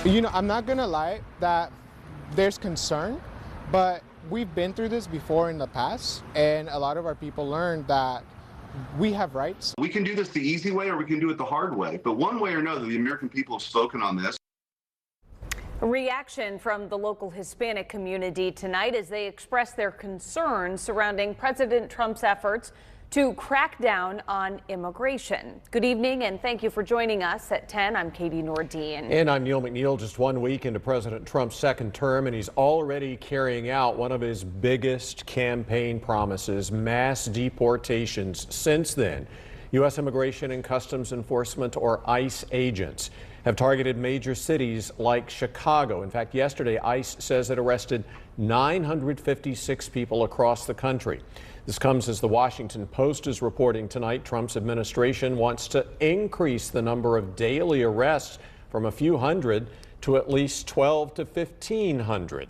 I'm not gonna lie that there's concern, but we've been through this before in the past, and a lot of our people learned that we have rights. We can do this the easy way or we can do it the hard way, but one way or another, the American people have spoken on this. A reaction from the local Hispanic community tonight as they express their concerns surrounding President Trump's efforts to crack down on immigration. Good evening and thank you for joining us at 10. I'm Katie Nordine. And I'm Neil McNeil. Just 1 week into President Trump's second term, and he's already carrying out one of his biggest campaign promises, mass deportations. Since then, U.S. Immigration and Customs Enforcement, or ICE agents, have targeted major cities like Chicago. In fact, yesterday, ICE says it arrested 956 people across the country. This comes as the Washington Post is reporting tonight Trump's administration wants to increase the number of daily arrests from a few hundred to at least 12 to 1,500.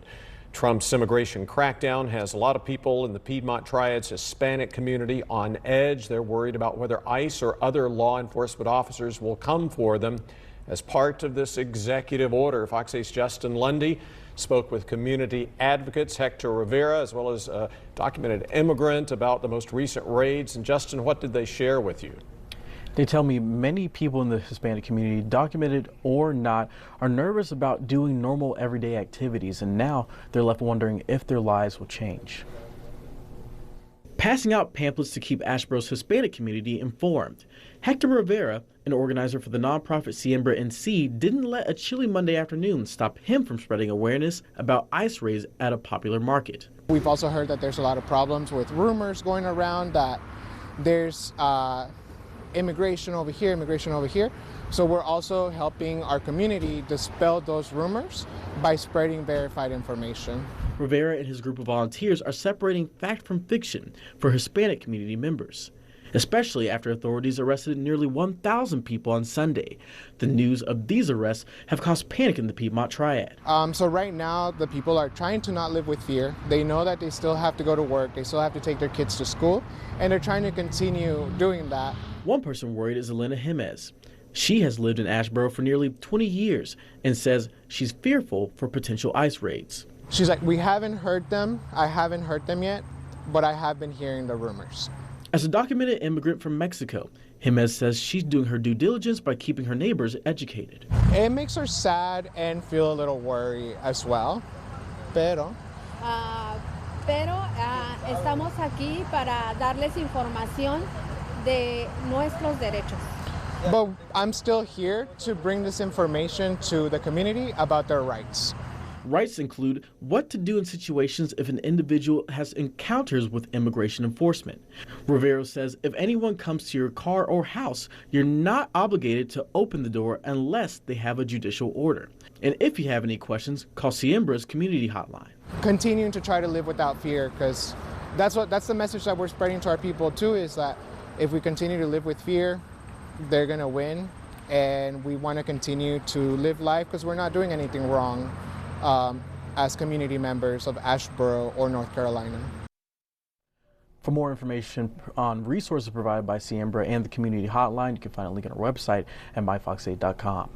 Trump's immigration crackdown has a lot of people in the Piedmont Triad's Hispanic community on edge. They're worried about whether ICE or other law enforcement officers will come for them as part of this executive order. Fox 8's Justin Lundy spoke with community advocates Hector Rivera, as well as a documented immigrant, about the most recent raids. And Justin, what did they share with you? They tell me many people in the Hispanic community, documented or not, are nervous about doing normal everyday activities, and now they're left wondering if their lives will change. Passing out pamphlets to keep Asheboro's Hispanic community informed. Hector Rivera, an organizer for the nonprofit Siembra NC, didn't let a chilly Monday afternoon stop him from spreading awareness about ICE raids at a popular market. We've also heard that there's a lot of problems with rumors going around that there's immigration over here, immigration over here. So we're also helping our community dispel those rumors by spreading verified information. Rivera and his group of volunteers are separating fact from fiction for Hispanic community members, especially after authorities arrested nearly 1,000 people on Sunday. The news of these arrests have caused panic in the Piedmont Triad. So right now, the people are trying to not live with fear. They know that they still have to go to work, they still have to take their kids to school, and they're trying to continue doing that. One person worried is Elena Jimenez. She has lived in Asheboro for nearly 20 years and says she's fearful for potential ICE raids. She's like, we haven't heard them. I haven't heard them yet, but I have been hearing the rumors. As a documented immigrant from Mexico, Jimenez says she's doing her due diligence by keeping her neighbors educated. It makes her sad and feel a little worried as well. Pero estamos aquí para darles información de nuestros derechos. But I'm still here to bring this information to the community about their rights. Rights include what to do in situations if an individual has encounters with immigration enforcement. Rivera says if anyone comes to your car or house, you're not obligated to open the door unless they have a judicial order. And if you have any questions, call Siembra's community hotline. Continuing to try to live without fear, because that's the message that we're spreading to our people too, is that if we continue to live with fear, they're going to win. And we want to continue to live life because we're not doing anything wrong. As community members of Asheboro or North Carolina. For more information on resources provided by Siembra and the community hotline, you can find a link on our website at myfox8.com.